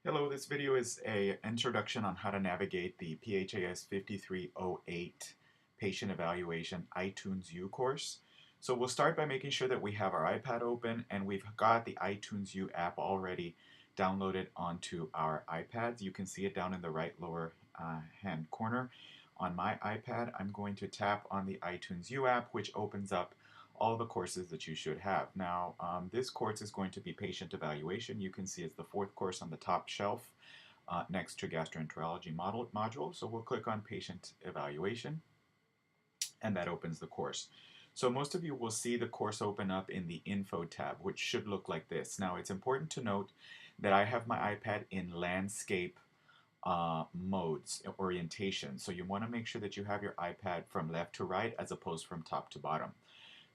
Hello, this video is an introduction on how to navigate the PHAS 5308 Patient Evaluation iTunes U course. So we'll start by making sure that we have our iPad open and we've got the iTunes U app already downloaded onto our iPads. You can see it down in the right lower hand corner. On my iPad, I'm going to tap on the iTunes U app, which opens up all the courses that you should have. Now, this course is going to be patient evaluation. You can see it's the fourth course on the top shelf next to gastroenterology module. So we'll click on patient evaluation, and that opens the course. So most of you will see the course open up in the info tab, which should look like this. Now, it's important to note that I have my iPad in landscape modes, orientation. So you want to make sure that you have your iPad from left to right as opposed from top to bottom.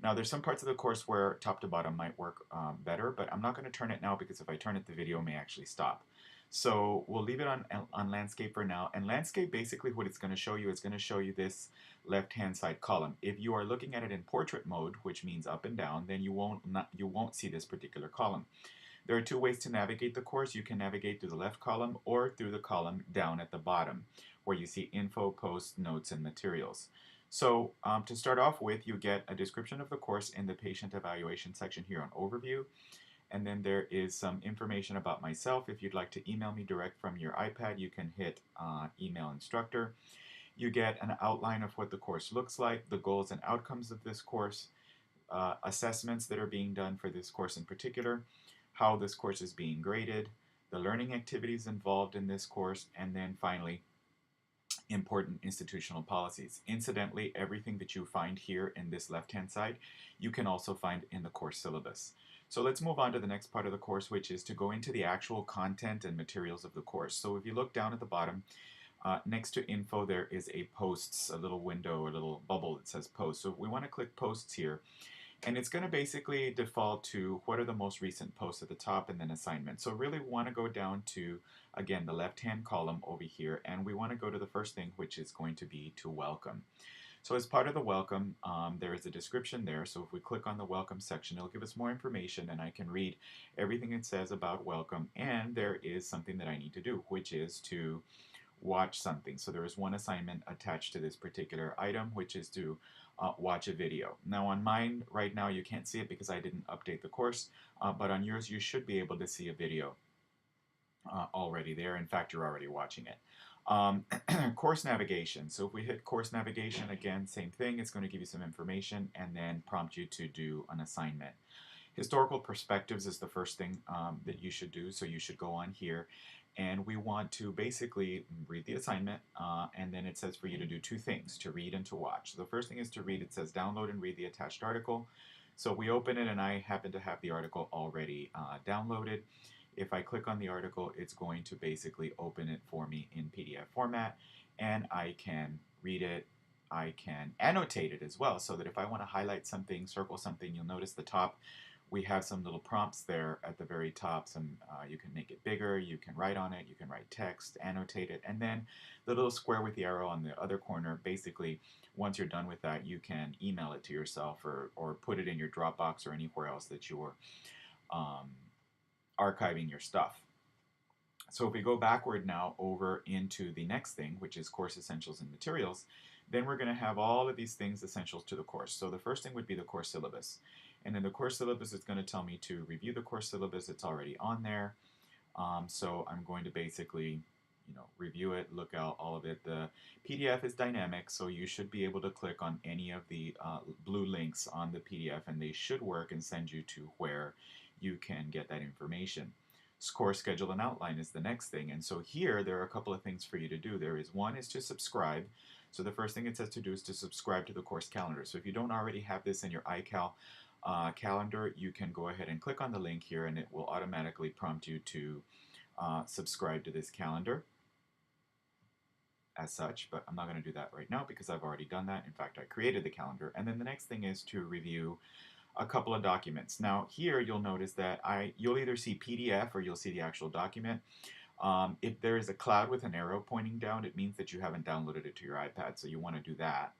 Now, there's some parts of the course where top to bottom might work better, but I'm not going to turn it now because if I turn it, the video may actually stop. So we'll leave it on landscape for now. And landscape, basically what it's going to show you is going to show you this left-hand side column. If you are looking at it in portrait mode, which means up and down, then you won't see this particular column. There are two ways to navigate the course. You can navigate through the left column or through the column down at the bottom, where you see info, posts, notes, and materials. So to start off with, you get a description of the course in the patient evaluation section here on overview. And then there is some information about myself. If you'd like to email me direct from your iPad, you can hit email instructor. You get an outline of what the course looks like, the goals and outcomes of this course, assessments that are being done for this course in particular, how this course is being graded, the learning activities involved in this course, and then finally, important institutional policies. Incidentally, everything that you find here in this left-hand side, you can also find in the course syllabus. So let's move on to the next part of the course, which is to go into the actual content and materials of the course. So if you look down at the bottom, next to info, there is a posts, a little window, a little bubble that says posts. So we want to click posts here. And it's going to basically default to what are the most recent posts at the top and then assignments. So really we want to go down to, again, the left-hand column over here, and we want to go to the first thing, which is going to be to welcome. So as part of the welcome, there is a description there. So if we click on the welcome section, it'll give us more information, and I can read everything it says about welcome. And there is something that I need to do, which is to watch something. So there is one assignment attached to this particular item, which is to watch a video. Now on mine right now you can't see it because I didn't update the course, but on yours you should be able to see a video already there. In fact, you're already watching it. Course navigation. So if we hit course navigation, again, same thing. It's going to give you some information and then prompt you to do an assignment. Historical perspectives is the first thing that you should do. So you should go on here and we want to basically read the assignment and then it says for you to do two things, to read and to watch. So the first thing is to read. It says download and read the attached article. So we open it and I happen to have the article already downloaded. If I click on the article, it's going to basically open it for me in PDF format and I can read it. I can annotate it as well so that if I want to highlight something, circle something, you'll notice the top we have some little prompts there at the very top. You can make it bigger, you can write on it, you can write text, annotate it, and then the little square with the arrow on the other corner, basically, once you're done with that, you can email it to yourself or put it in your Dropbox or anywhere else that you're archiving your stuff. So if we go backward now over into the next thing, which is course essentials and materials, then we're going to have all of these things essentials to the course. So the first thing would be the course syllabus. And in the course syllabus, it's going to tell me to review the course syllabus. It's already on there. So I'm going to basically, review it, look out all of it. The PDF is dynamic, so you should be able to click on any of the blue links on the PDF, and they should work and send you to where you can get that information. Course schedule and outline is the next thing. And so here, there are a couple of things for you to do. One is to subscribe. So the first thing it says to do is to subscribe to the course calendar. So if you don't already have this in your iCal calendar, you can go ahead and click on the link here and it will automatically prompt you to subscribe to this calendar as such, but I'm not going to do that right now because I've already done that. In fact, I created the calendar. And then the next thing is to review a couple of documents. Now here you'll notice that you'll either see PDF or you'll see the actual document. If there is a cloud with an arrow pointing down, it means that you haven't downloaded it to your iPad, so you want to do that.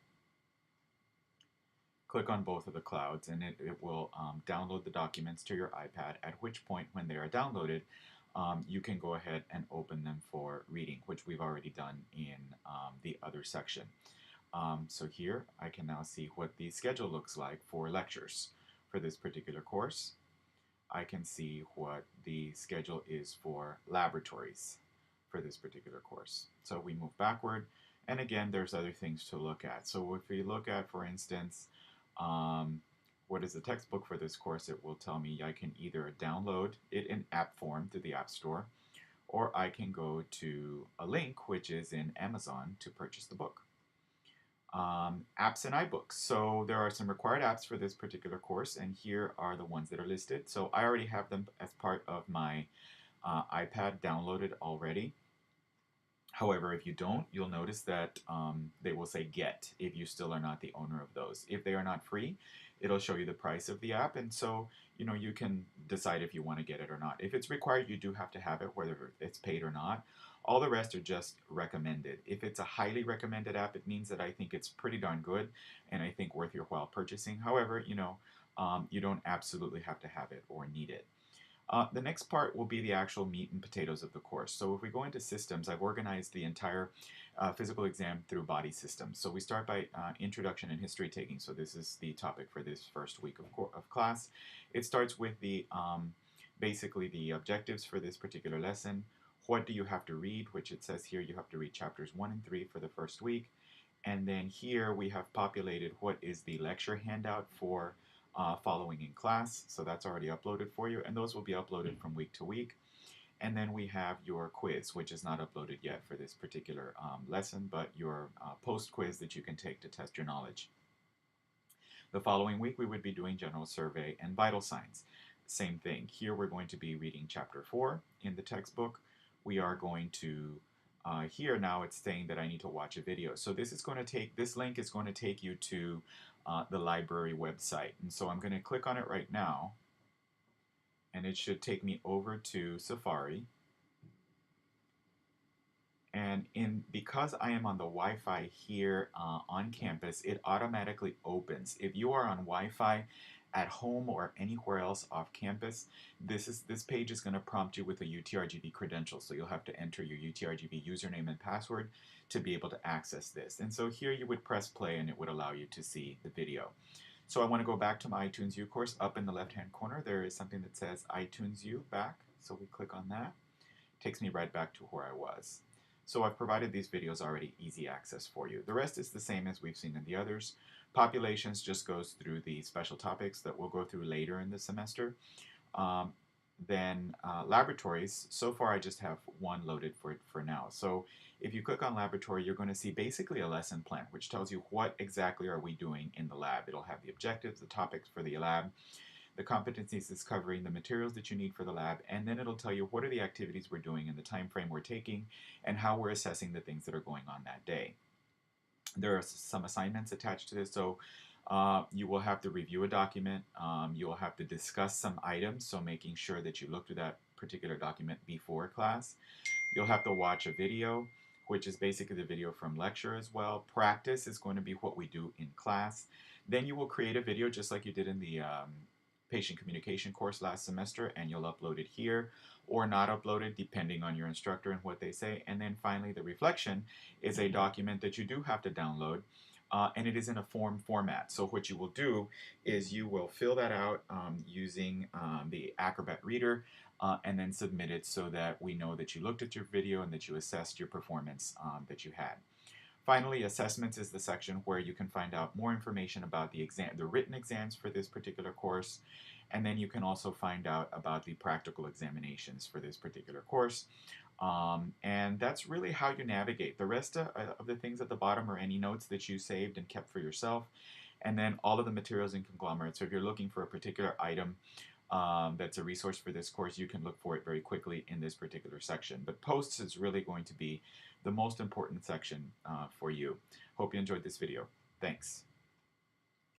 Click on both of the clouds and it will download the documents to your iPad, at which point when they are downloaded, you can go ahead and open them for reading, which we've already done in the other section. So here I can now see what the schedule looks like for lectures for this particular course. I can see what the schedule is for laboratories for this particular course. So we move backward, and again, there's other things to look at. So if we look at, for instance, what is the textbook for this course, it will tell me I can either download it in app form through the App Store, or I can go to a link which is in Amazon to purchase the book. Apps and iBooks. So there are some required apps for this particular course, and here are the ones that are listed. So I already have them as part of my iPad downloaded already. However, if you don't, you'll notice that they will say get if you still are not the owner of those. If they are not free, it'll show you the price of the app, and so you can decide if you want to get it or not. If it's required, you do have to have it, whether it's paid or not. All the rest are just recommended. If it's a highly recommended app, it means that I think it's pretty darn good and I think worth your while purchasing. However, you don't absolutely have to have it or need it. The next part will be the actual meat and potatoes of the course. So if we go into systems, I've organized the entire physical exam through body systems. So we start by introduction and history taking. So this is the topic for this first week of class. It starts with the basically the objectives for this particular lesson. What do you have to read? Which it says here you have to read chapters 1 and 3 for the first week. And then here we have populated what is the lecture handout for following in class. So that's already uploaded for you, and those will be uploaded from week to week. And then we have your quiz, which is not uploaded yet for this particular lesson, but your post quiz that you can take to test your knowledge. The following week we would be doing general survey and vital signs. Same thing. Here we're going to be reading chapter 4 in the textbook. We are going to here now it's saying that I need to watch a video. So this link is going to take you to the library website. And so I'm going to click on it right now, and it should take me over to Safari. And because I am on the Wi-Fi here on campus, it automatically opens. If you are on Wi-Fi at home or anywhere else off campus, this page is going to prompt you with a UTRGV credential. So you'll have to enter your UTRGV username and password to be able to access this. And so here you would press play and it would allow you to see the video. So I want to go back to my iTunes U course. Up in the left-hand corner, there is something that says iTunes U back. So we click on that. It takes me right back to where I was. So I've provided these videos already easy access for you. The rest is the same as we've seen in the others. Populations just goes through the special topics that we'll go through later in the semester. Then laboratories, so far I just have one loaded for now. So if you click on laboratory, you're going to see basically a lesson plan, which tells you what exactly are we doing in the lab. It'll have the objectives, the topics for the lab, the competencies it's covering, the materials that you need for the lab, and then it'll tell you what are the activities we're doing and the time frame we're taking and how we're assessing the things that are going on that day. There are some assignments attached to this, so you will have to review a document. You will have to discuss some items, so making sure that you look through that particular document before class. You'll have to watch a video, which is basically the video from lecture as well. Practice is going to be what we do in class. Then you will create a video just like you did in the patient communication course last semester, and you'll upload it here or not upload it depending on your instructor and what they say. And then finally the reflection is a document that you do have to download, and it is in a form format. So what you will do is you will fill that out using the Acrobat Reader and then submit it so that we know that you looked at your video and that you assessed your performance that you had. Finally, assessments is the section where you can find out more information about the written exams for this particular course, and then you can also find out about the practical examinations for this particular course. And that's really how you navigate. The rest of the things at the bottom are any notes that you saved and kept for yourself, and then all of the materials and conglomerates. So if you're looking for a particular item that's a resource for this course, you can look for it very quickly in this particular section. But posts is really going to be the most important section for you. Hope you enjoyed this video. Thanks.